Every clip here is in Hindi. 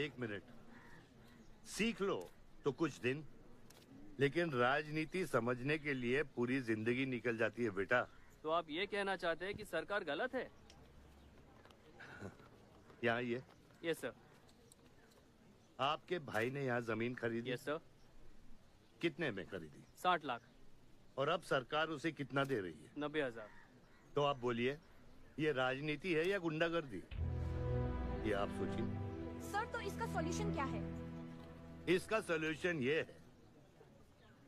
एक मिनट, सीख लो तो कुछ दिन, लेकिन राजनीति समझने के लिए पूरी जिंदगी निकल जाती है बेटा। तो आप ये कहना चाहते हैं कि सरकार गलत है? यहाँ ये यस सर। आपके भाई ने यहाँ जमीन खरीदी? Yes sir. कितने में खरीदी? 60 लाख। और अब सरकार उसे कितना दे रही है? 90,000। तो आप बोलिए, ये राजनीति है या गुंडागर्दी? ये आप सोचिए। सर, तो इसका सॉल्यूशन क्या है? इसका सॉल्यूशन ये है,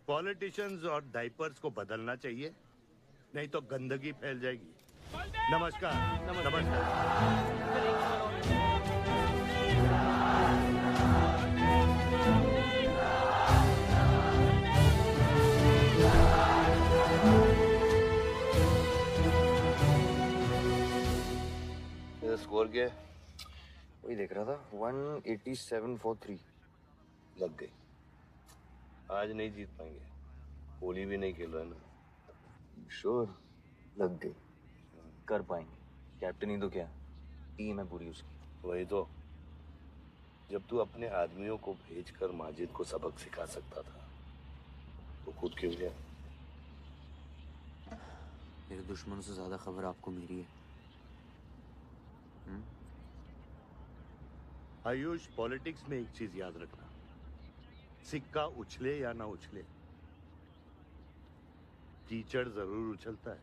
पॉलिटिशियंस और डाइपर्स को बदलना चाहिए, नहीं तो गंदगी फैल जाएगी। नमस्कार। नमस्कार। स्कोर क्या है? वही देख रहा था, 187 for 3। लग गई। आज नहीं जीत पाएंगे, होली भी नहीं खेल रहा ना। श्योर लग गई, कर पाएंगे। कैप्टन ही तो क्या, टीम है पूरी उसकी। वही तो, जब तू अपने आदमियों को भेजकर माजिद को सबक सिखा सकता था, तो खुद क्यों गया? मेरे दुश्मनों से ज्यादा खबर आपको मेरी है। आयुष, पॉलिटिक्स में एक चीज याद रखना, सिक्का उछले या ना उछले, कीचड़ जरूर उछलता है।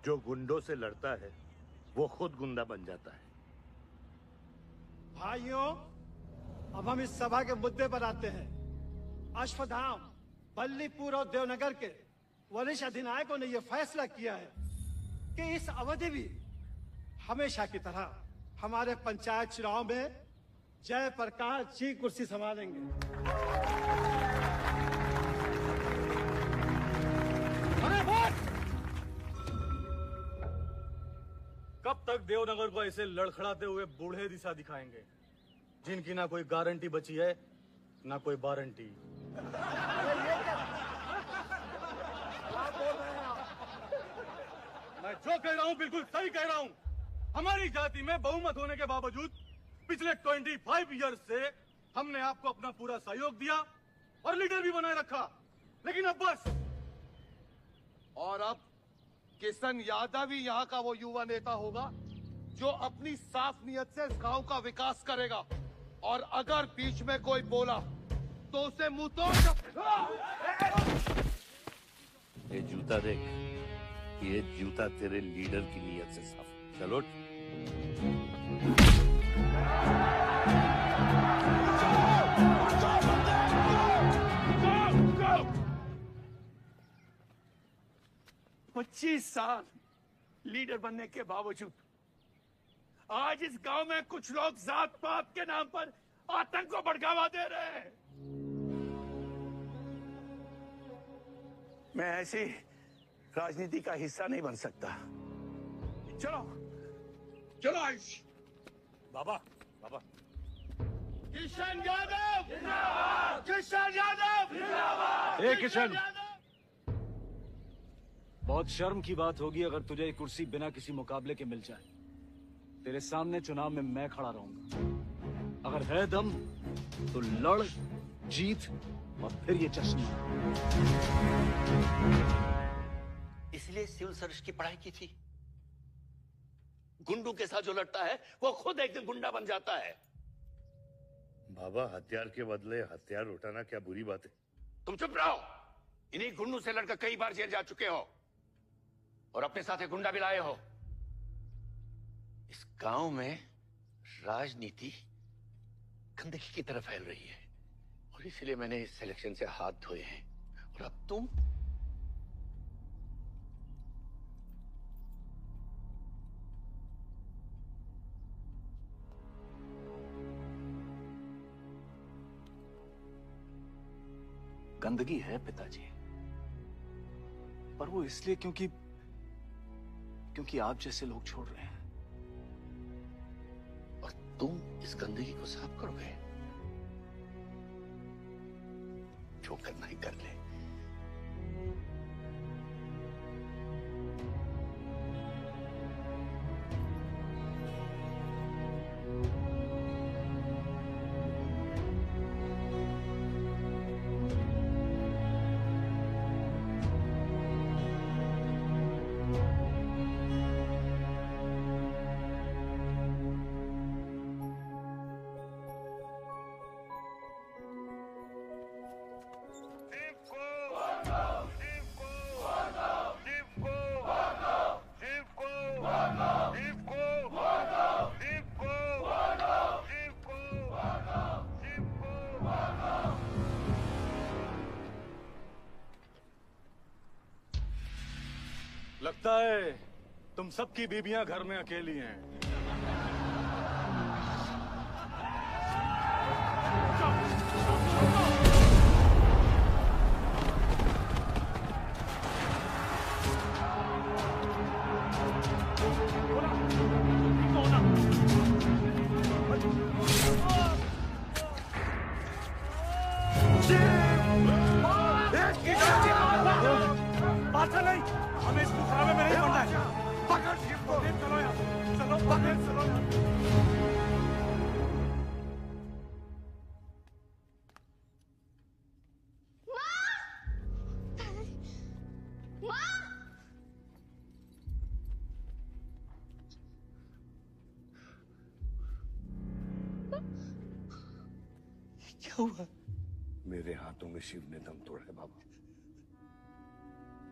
जो गुंडों से लड़ता है वो खुद गुंडा बन जाता है। भाइयों, अब हम इस सभा के मुद्दे पर आते हैं। अश्वत्थाम, बल्लीपुर और देवनगर के वरिष्ठ अधिनायकों ने यह फैसला किया है कि इस अवधि भी हमेशा की तरह हमारे पंचायत चुनाव में जयप्रकाश जी कुर्सी संभालेंगे। अरे वोट! कब तक देवनगर को ऐसे लड़खड़ाते हुए बूढ़े दिशा दिखाएंगे, जिनकी ना कोई गारंटी बची है ना कोई वारंटी? मैं जो कह रहा हूँ बिल्कुल सही कह रहा हूँ। हमारी जाति में बहुमत होने के बावजूद पिछले 25 ईयर्स से हमने आपको अपना पूरा सहयोग दिया और लीडर भी बनाए रखा, लेकिन अब बस। और अब किशन यादव ही यहाँ का वो युवा नेता होगा जो अपनी साफ नियत से इस गांव का विकास करेगा, और अगर बीच में कोई बोला तो उसे मुंह तोड़। ये जूता देख, ये जूता तेरे लीडर की नीयत से साफ। चलो पच्चीस साल लीडर बनने के बावजूद आज इस गांव में कुछ लोग जात पात के नाम पर आतंक को बढ़ावा दे रहे हैं। मैं ऐसी राजनीति का हिस्सा नहीं बन सकता। चलो चलो आयुष। बाबा, बाबा, किशन यादव जिंदाबाद! किशन यादव जिंदाबाद! ए किशन, बहुत शर्म की बात होगी अगर तुझे ये कुर्सी बिना किसी मुकाबले के मिल जाए। तेरे सामने चुनाव में मैं खड़ा रहूंगा। अगर है दम तो लड़, जीत और फिर ये जश्न। इसलिए सिविल सर्विस की पढ़ाई की थी। गुंडों के साथ जो लड़ता है वो खुद एक दिन गुंडा बन जाता है। बाबा, हथियार के बदले हथियार उठाना क्या बुरी बात है? तुम चुप रहो। इन्हीं गुंडों से लड़कर कई बार जेल जा चुके हो और अपने साथ एक गुंडा भी लाए हो। इस गांव में राजनीति गंदगी की तरफ फैल रही है और इसलिए मैंने इस सिलेक्शन से हाथ धोए हैं। और अब तुम गंदगी है पिताजी, पर वो इसलिए क्योंकि आप जैसे लोग छोड़ रहे हैं। और तुम इस गंदगी को साफ करोगे। जो करना ही कर ले। लगता है तुम सबकी बीबियां घर में अकेली हैं। बात नहीं, हमें इस मुकाबले में नहीं पड़ना है। पकड़ चलो यहाँ, चलो पकड़ चलो यहाँ। क्या हुआ? मेरे हाथों में शिव ने दम तोड़ा है बाबा,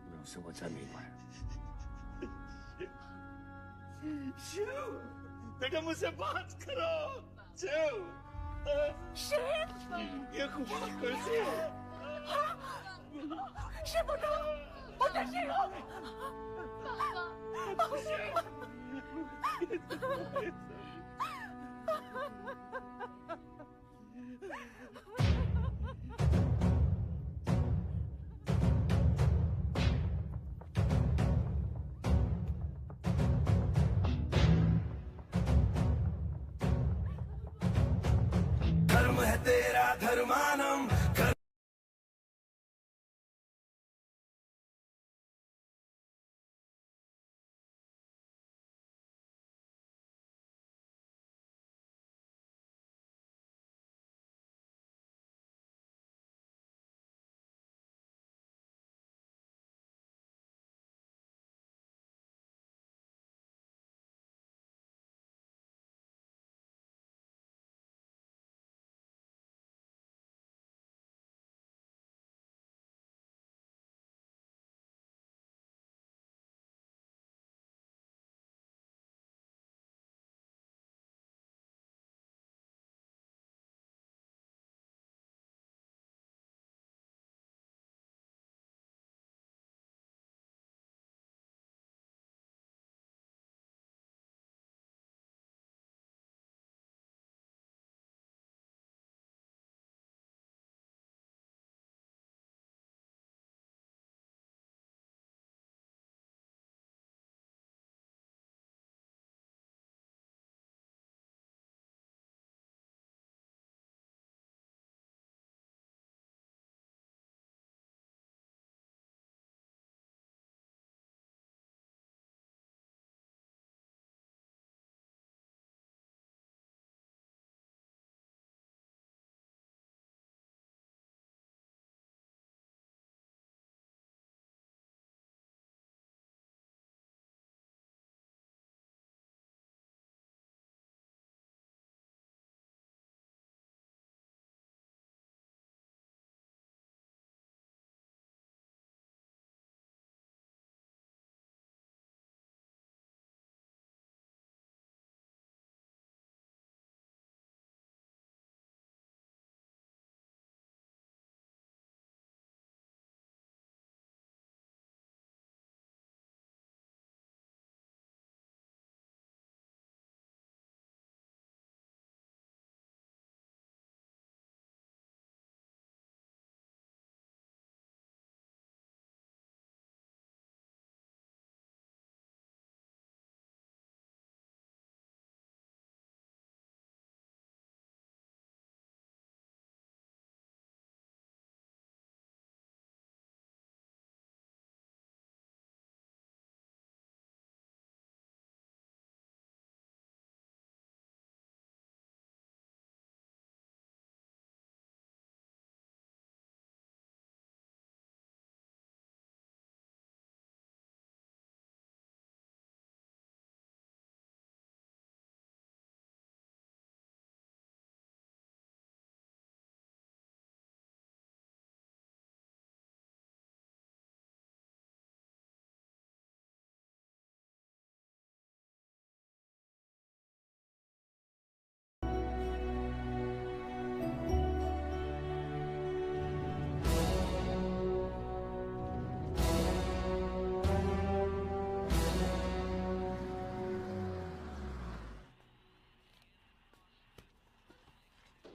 मैं उसे बचा नहीं पाया। शिव, बेटा मुझसे बात करो। शिव, ये हुआ कैसे? शिव उठो, उठो शिव। धर्म है तेरा धर्मानम।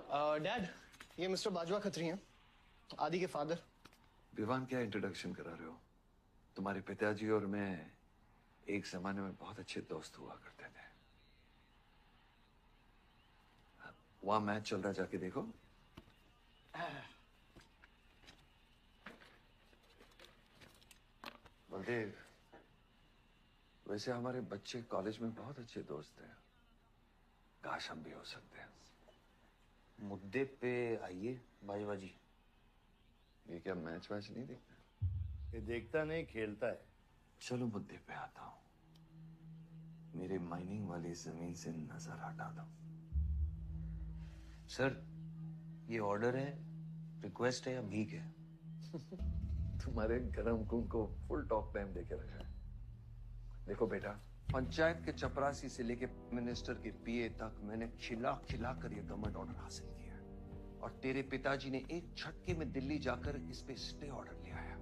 डैड, ये मिस्टर बाजवा खत्री हैं, आदि के फादर। विवान, क्या इंट्रोडक्शन करा रहे हो? तुम्हारे पिताजी और मैं एक जमाने में बहुत अच्छे दोस्त हुआ करते थे। वहां मैच चल रहा, जाके देखो। बलदेव, वैसे हमारे बच्चे कॉलेज में बहुत अच्छे दोस्त हैं। काश हम भी हो सकते हैं। मुद्दे पे आइए बाजवा जी। ये क्या मैच वैच नहीं देखता? ये देखता नहीं, खेलता है। चलो मुद्दे पे आता हूँ। मेरे माइनिंग वाली जमीन से नजर हटा दो। सर, ये ऑर्डर है, रिक्वेस्ट है या भीख है? तुम्हारे गरम कुंभ को फुल टॉक टाइम देके रखा है। देखो बेटा, पंचायत के चपरासी से लेके मिनिस्टर के पीए तक मैंने खिला खिला कर ये गवर्नमेंट ऑर्डर हासिल किया है। और तेरे पिताजी ने एक झटके में दिल्ली जाकर इस पे स्टे ऑर्डर ले आया।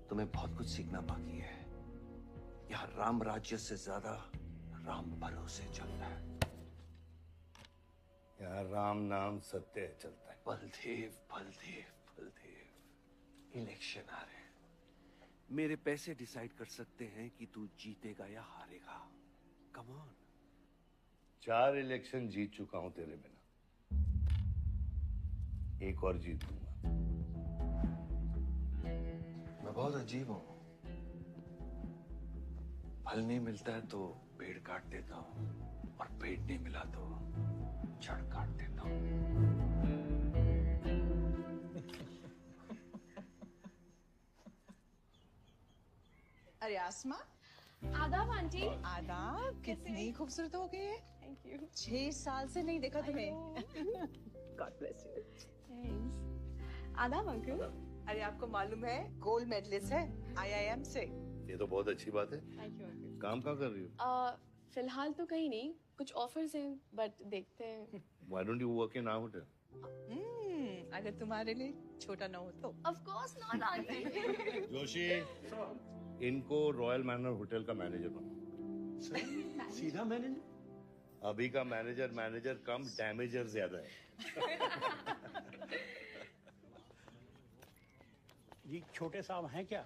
तुम्हें बहुत कुछ सीखना बाकी है। यहाँ राम राज्य से ज्यादा राम भरोसे चलता है। यहाँ राम नाम सत्य चलता है। बलदेव, बलदेव, बलदेव, इलेक्शन आ रहे हैं। मेरे पैसे डिसाइड कर सकते हैं कि तू जीतेगा या हारेगा। Come on. 4 इलेक्शन जीत चुका हूं तेरे बिना, एक और जीत दूंगा। मैं बहुत अजीब हूं। फल नहीं मिलता है तो पेड़ काट देता हूं, और पेड़ नहीं मिला तो जड़ काट देता हूं। अरे आसमा, आदाब आंटी। आदाब। कितनी खूबसूरत हो गई है। Thank you. 6 साल से नहीं देखा तुम्हें। God bless you. थैंक्स। आदाब अंकल। अरे आपको मालूम है गोल्ड मेडलिस्ट है IIM से। ये तो बहुत अच्छी बात है। Thank you uncle. काम कहाँ कर रही हो? फिलहाल तो कहीं नहीं, कुछ ऑफर्स हैं बट देखते हैं। Why don't you work in our hotel? अगर तुम्हारे लिए छोटा ना हो तो। Of course not aunty. Joshi, इनको रॉयल मैनर होटल का मैनेजर बनाओ। सीधा मैनेजर? अभी का मैनेजर कम, डैमेजर ज्यादा है। जी छोटे साहब हैं क्या?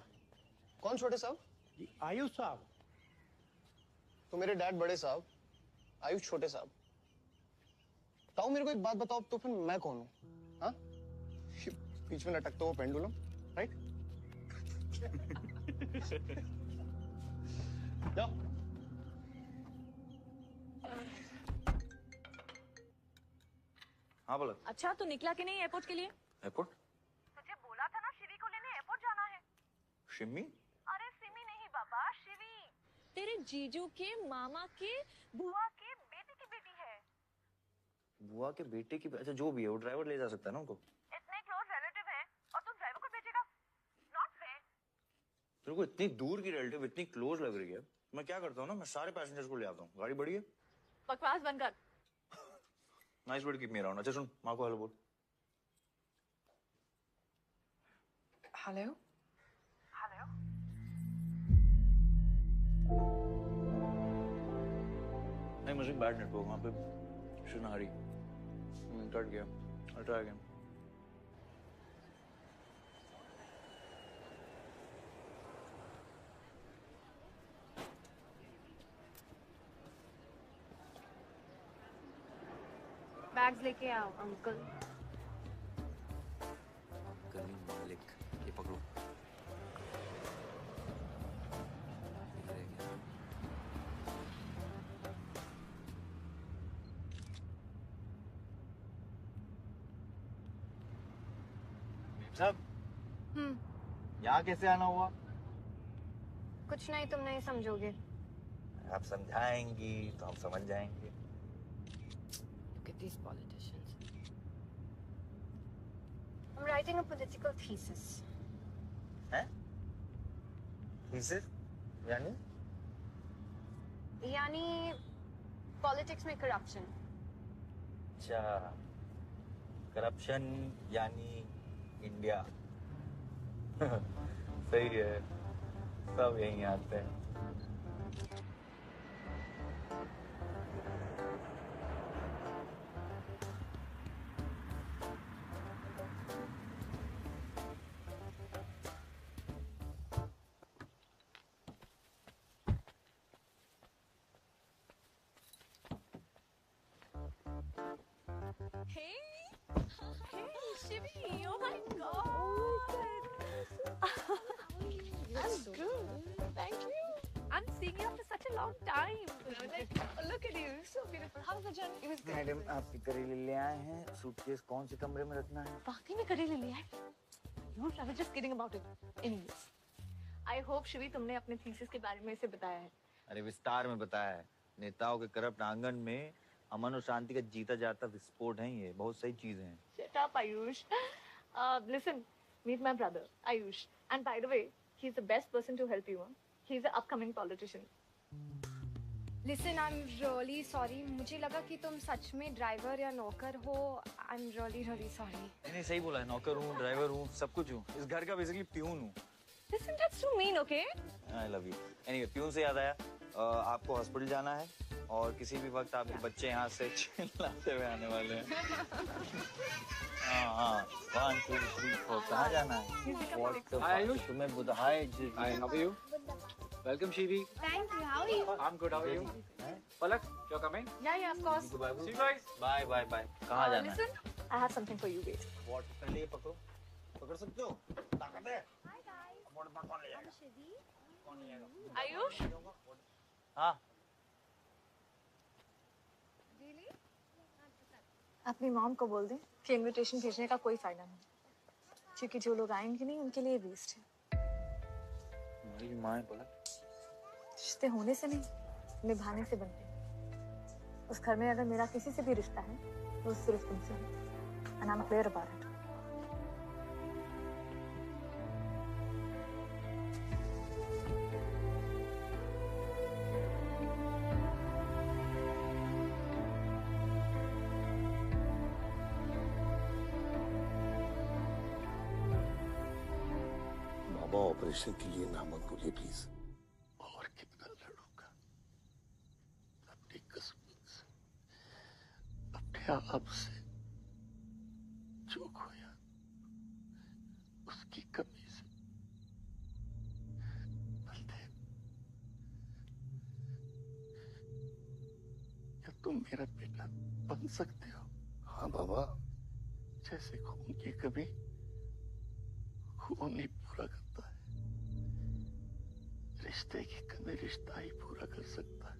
कौन छोटे साहब? जी आयुष साहब। तो मेरे डैड बड़े साहब, आयुष छोटे साहब। ताऊ, मेरे को एक बात बताओ, तो फिर मैं कौन हूँ? हाँ? बीच में लटकता हुआ पेंडुलम, राइट? जाओ। हाँ बोला। अच्छा, तो निकला कि नहीं एयरपोर्ट के लिए? एयरपोर्ट? तुझे बोला था ना शिवी को लेने एयरपोर्ट जाना है। शिमी? अरे सिमी नहीं बाबा, शिवी। तेरे जीजू के मामा के बुआ के बेटे की बेटी है। बुआ के बेटे की? अच्छा, जो भी है वो ड्राइवर ले जा सकता है ना उनको। इतने क्लोज रिलेटिव हैं और तुम ड्राइवर को भेजेगा? Not fair. तेरे को इतनी दूर की रिलेटिव इतनी क्लोज लग रही है। मैं क्या करता हूँ ना, मैं सारे पैसेंजर्स को ले आता हूँ। गाड़ी बड़ी है। बकवास बंद कर। Nice word, keep me around. अच्छा सुन, माँ को हेलो बोल। हेलो। हेलो। नहीं, मुझे बैड नेटवर्क वहाँ पे। शुन हरी कट गया। I'll try again. बैग्स लेके आओ अंकल। गली मालिक, ये पकड़ो। ये रह गया। साहब, यहाँ कैसे आना हुआ? कुछ नहीं, तुम नहीं समझोगे। आप समझाएंगी तो हम समझ जाएंगे। Look at these politicians. I'm writing a political thesis. हैं? Thesis? यानी? यानी पॉलिटिक्स में करप्शन। अच्छा, करप्शन यानी इंडिया। सही है, सब यहीं आते हैं। Oh my God. I'm good. Thank you. I'm seeing you after such a long time. Like, look at you, so beautiful. How was the journey? It was good. Madam आप करेले ले आए हैं, सूटकेस कौन से कमरे में रखना है? वाकई में करेले ले आए? I was just kidding about it. Anyways, I hope Shivi तुमने अपने थीसिस के बारे में इसे बताया है. अरे विस्तार में बताया है। नेताओं के करप्ट आंगन में अमन और शांति का जीता जाता विस्फोट है ये। बहुत सही चीजें हैं। Shut up, Ayush. Listen, meet my brother, Ayush. And by the way, he's the best person to help you. Huh? He's an upcoming politician. Listen, I'm really sorry. मुझे लगा कि तुम सच में ड्राइवर या नौकर हो. I'm really sorry. नहीं सही बोला है। नौकर हूँ, ड्राइवर हूँ, सब कुछ हूँ। इस घर का बेसिकली प्यून हूँ। Listen, that's too mean, okay? I love you. Anyway, peon से याद आया, आपको हॉस्पिटल जाना है और किसी भी वक्त आपके बच्चे यहाँ से चिल्लाते हुए आने वाले हैं। हाँ 1 2 3 4 कहाँ जाना है? What तुम्हें बुधा? Hi, how are you? Welcome, Shivi. Thank you. How are you? I'm good. How are you? Palak, you're coming? Yeah, of course. See you guys. Bye. कहाँ जाना है? Listen, I have something for you, wait. What? पहले ये पकड़ो। पकड़ सकते हो? ताकत है? Hi guys. कौन ले जाएगा? I'm Shivi. कौन ले जाएगा? Ayush? हाँ। Really? अपनी मॉम को बोल दे कि इनविटेशन भेजने का कोई फायदा नहीं, क्योंकि जो लोग आएंगे नहीं उनके लिए वेस्ट है। मेरी माँ है पलक। रिश्ते होने से नहीं, निभाने से बनते हैं। उस घर में अगर मेरा किसी से भी रिश्ता है तो सिर्फ तुमसे है। And I'm clear about it. Baba operation के लिए ना मत बोलिए प्लीज। और कितना लड़ूंगा अपनी किस्मत से, अपने आप से। जो खोया उसकी कमी से। बलदेव, क्या तुम मेरा बेटा बन सकते हो? हाँ बाबा, जैसे खून की कमी खून ही पूरा करता है, रिश्ते की कमी रिश्ता ही पूरा कर सकता है।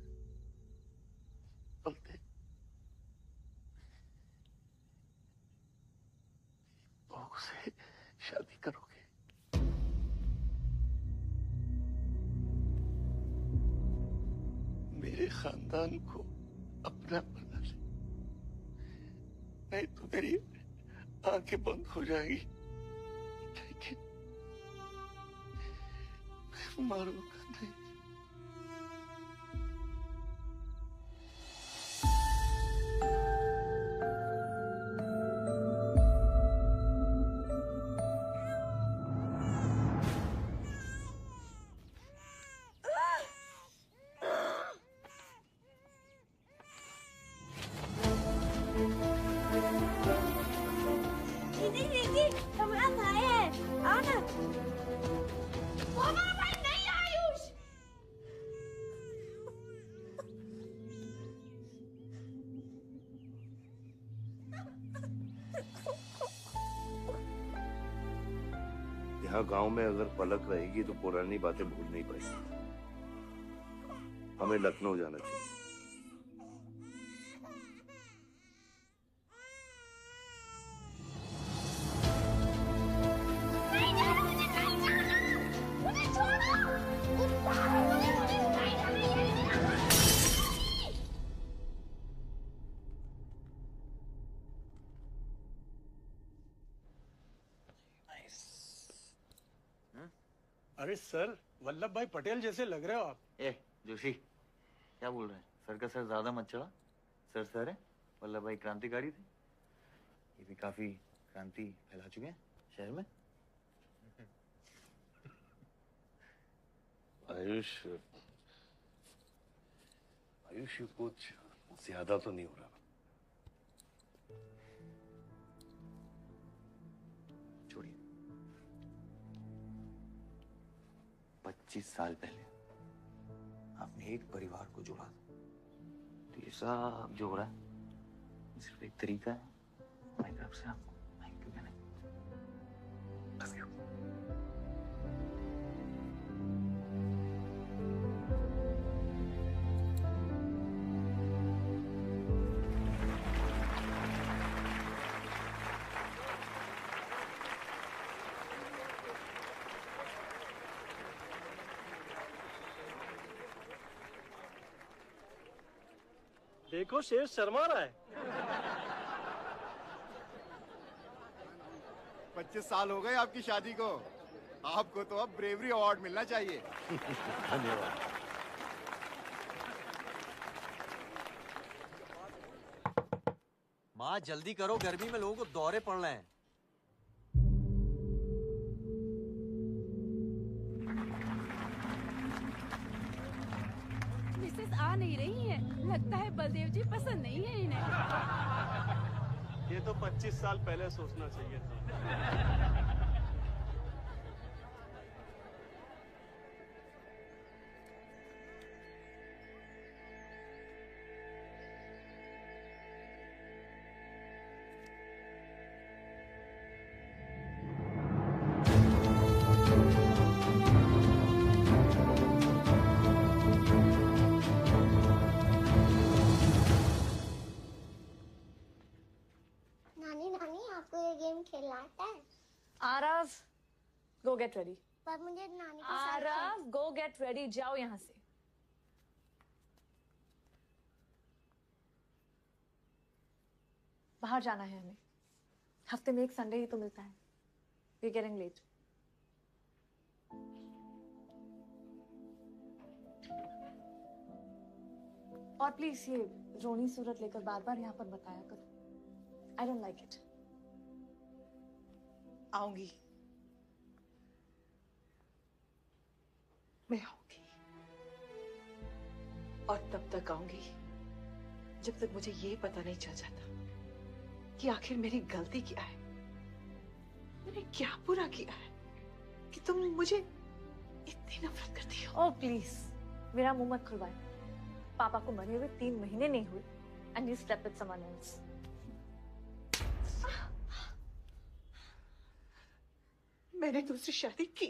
बलदेव, बहू से शादी करोगे? मेरे खानदान को अपना बना ले, नहीं तो मेरी आंखें बंद हो जाएगी। लेकिन मैं मारूंगा नहीं। दीदी, कमरा भाई है। आओ ना। वो भाई नहीं आयुष। यहाँ गांव में अगर पलक रहेगी तो पुरानी बातें भूल नहीं पाएगी। हमें लखनऊ जाना चाहिए। अरे सर, वल्लभ भाई पटेल जैसे लग रहे हो आप। ए जोशी, क्या बोल रहे हैं? सर का सर ज्यादा मत चढ़ा। सर है। वल्लभ भाई क्रांतिकारी थे। ये भी काफी क्रांति फैला चुके हैं शहर में। आयुष कुछ ज्यादा तो नहीं हो रहा? छोड़िए। 25 साल पहले आपने एक परिवार को जोड़ा, तो ये सब जो हो रहा है सिर्फ एक तरीका है हमारी तरफ से आपको थैंक यू कहने। Love you. देखो शेर शर्मा रहा है। 25 साल हो गए आपकी शादी को, आपको तो अब ब्रेवरी अवार्ड मिलना चाहिए। धन्यवाद। माँ जल्दी करो, गर्मी में लोगों को दौरे पड़ रहे हैं। मिसेस आ नहीं रही है, लगता है बलदेव जी पसंद नहीं है इन्हें। ये तो 25 साल पहले सोचना चाहिए था। नानी नानी आपको ये गेम खेलना आता है? आरव, गो गेट रेडी। पर मुझे नानी के साथ आरव, गो गेट रेडी, जाओ यहाँ से। बाहर जाना है हमें, हफ्ते में एक संडे ही तो मिलता है। We getting late. और प्लीज ये रोनी सूरत लेकर बार बार यहाँ पर बताया करो। I don't like it. आऊंगी, मैं आऊंगी, और तब तक आऊंगी जब तक मुझे ये पता नहीं चल जाता कि आखिर मेरी गलती क्या है, मैंने क्या बुरा किया है कि तुम मुझे इतनी नफरत करती हो। ओह प्लीज, मेरा मुंह मत खुलवाए। पापा को मरे हुए 3 महीने नहीं हुए and you slept with someone else. मैंने दूसरी शादी की,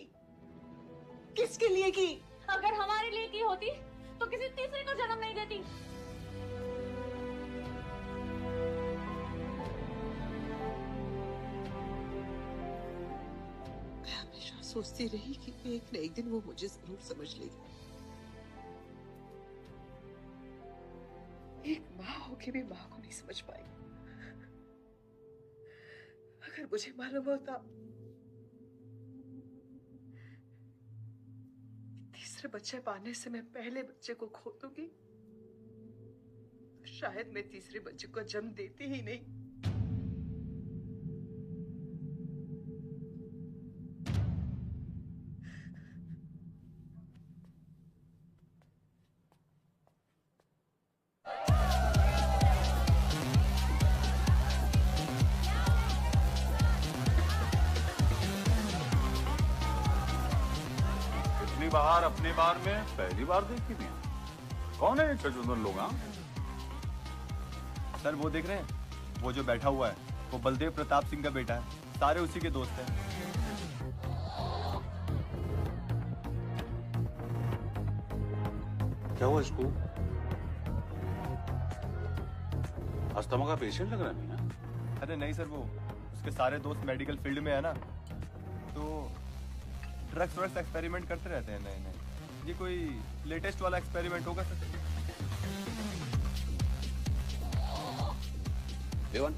किसके लिए की? अगर हमारे लिए की होती तो किसी तीसरे को जन्म नहीं देती। मैं हमेशा सोचती रही कि एक न एक दिन वो मुझे जरूर समझ लेगी। एक माँ होके भी माँ को नहीं समझ पाई। अगर मुझे मालूम होता तीसरे बच्चे पाने से मैं पहले बच्चे को खो दूंगी, तो शायद मैं तीसरे बच्चे को जन्म देती ही नहीं। बाहर अपने बार में पहली बार देखी थी। कौन है ये छछूंदर लोग? सर वो देख रहे हैं, वो जो बैठा हुआ है वो बलदेव प्रताप सिंह का बेटा है, सारे उसी के दोस्त हैं। क्या हुआ इसको? अस्थमा का पेशेंट लग रहा है ना? अरे नहीं सर, वो उसके सारे दोस्त मेडिकल फील्ड में है ना, तो ड्रग्स वर्ग्स एक्सपेरिमेंट करते रहते हैं नए नए। ये कोई लेटेस्ट वाला एक्सपेरिमेंट होगा सर? देवन,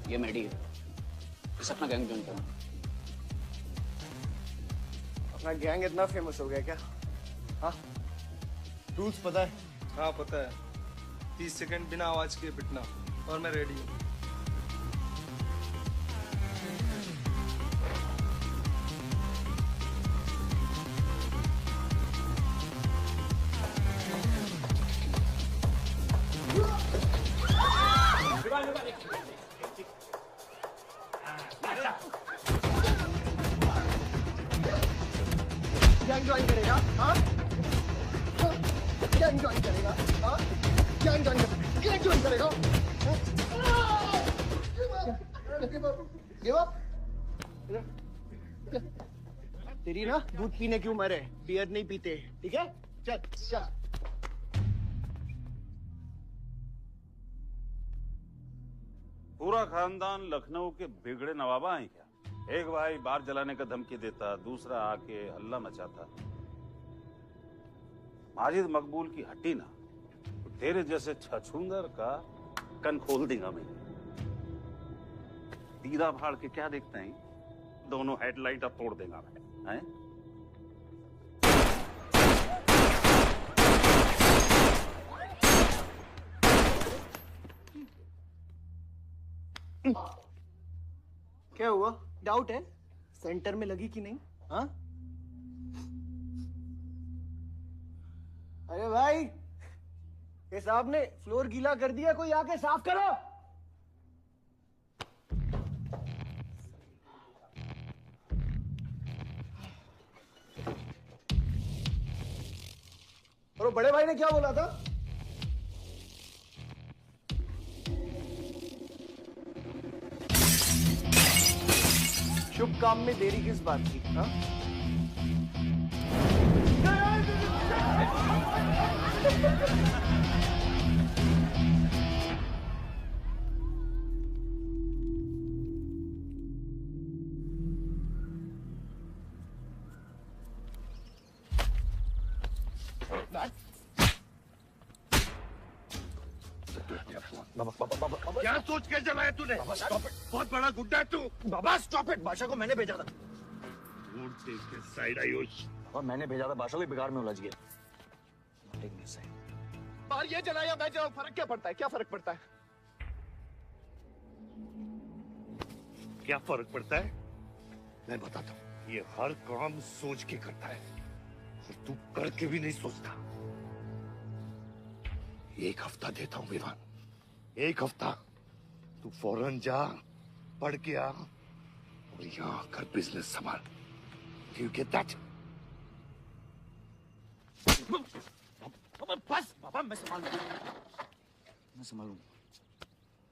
ये मेडी है, इस अपना गैंग ज्वाइन करना। अपना गैंग इतना फेमस हो गया क्या? हाँ, रूल्स पता है? हाँ पता है। 30 सेकंड बिना आवाज के पिटना, और मैं रेडी हूँ। गैंग ज्वाइन करेगा? हाँ, गैंग ज्वाइन करेगा? हाँ, गैंग ज्वाइन करेगा? गैंग ज्वाइन करेगा? Give up? तेरी ना दूध पीने की उम्र है, बियर नहीं पीते, ठीक है? चल चल। पूरा खानदान लखनऊ के बिगड़े नवाबा हैं क्या? एक भाई बार जलाने का धमकी देता, दूसरा आके हल्ला मचाता। माजिद मकबूल की हट्टी ना तो तेरे जैसे छछूंदर का कन खोल देगा मैं। दीदा फाड़ के क्या देखते हैं? दोनों हेडलाइट अब तोड़ देगा मैं, हैं? क्या हुआ? डाउट है सेंटर में लगी कि नहीं? हाँ? अरे भाई, ये साहब ने फ्लोर गीला कर दिया, कोई आके साफ करो। और बड़े भाई ने क्या बोला था? शुभ काम में देरी किस बात की? हाँ? क्या सोच के जलाया तूने? बहुत बड़ा गुड्डा है तू। बाबा स्टॉप इट, बादशाह को मैंने भेजा था। वोट देख के साइड आयुष। और मैंने भेजा था, बादशाह भी बिगाड़ में उलझ गया। बाहर ये जलाया मैं जलाऊं, फर्क क्या पड़ता है? क्या फर्क पड़ता है? क्या फर्क पड़ता है? मैं बताता हूँ। ये हर काम सोच के करता है और तू करके भी नहीं सोचता। एक हफ्ता देता हूँ विवान, एक हफ्ता। तू फौरन जा, पढ़ के आ और यहाँ आकर बिजनेस संभाल। Do you get that? बस बाबा, मैं संभालूंगा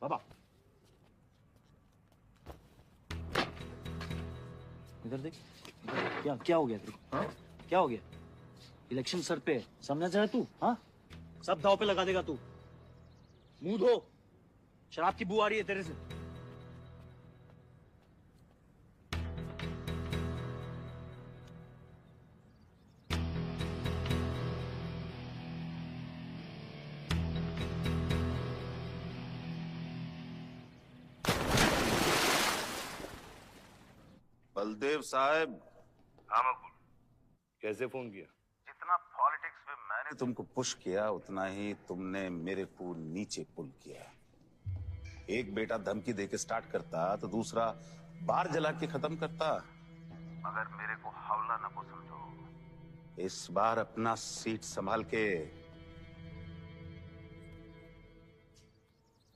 बाबा। इधर देख, क्या क्या हो गया तेरे को? हाँ? क्या हो गया? इलेक्शन सर पे है, समझना चाहे तू? हाँ, सब दाव पे लगा देगा तू। मुंह धो, शराब की बू आ रही है तेरे से। बलदेव साहब। हाँ मकबूल, कैसे फोन किया? जितना पॉलिटिक्स में मैंने तुमको पुश किया उतना ही तुमने मेरे को नीचे पुल किया। एक बेटा धमकी देके स्टार्ट करता तो दूसरा बार जला के खत्म करता। मगर मेरे को हौला न को समझो। इस बार अपना सीट संभाल के।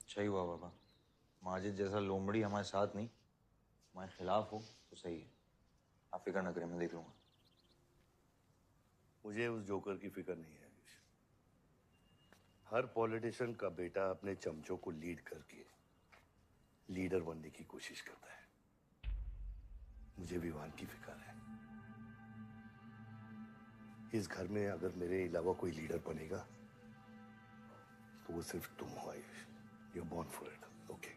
सही हुआ बाबा, माजिद जैसा लोमड़ी हमारे साथ नहीं, हमारे खिलाफ हो तो सही है। आप फिक्र न करें, मैं देख लूंगा। मुझे उस जोकर की फिक्र नहीं है। हर पॉलिटिशियन का बेटा अपने चमचों को लीड करके लीडर बनने की कोशिश करता है। मुझे विवान की फिक्र है। इस घर में अगर मेरे अलावा कोई लीडर बनेगा तो वो सिर्फ तुम हो Ayush. You are born for it, okay?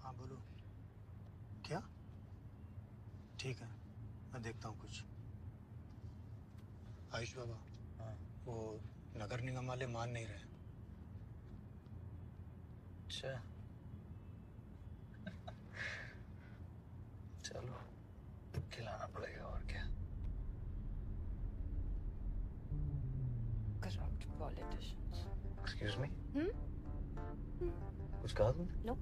हाँ बोलो। क्या? ठीक है, मैं देखता हूँ कुछ। आयुष बाबा, वो नगर निगम वाले मान नहीं रहे। अच्छा, चलो खिलाना पड़ेगा और क्या। Corrupt politicians. Excuse me, Hmm? कुछ कहा तुमने? No.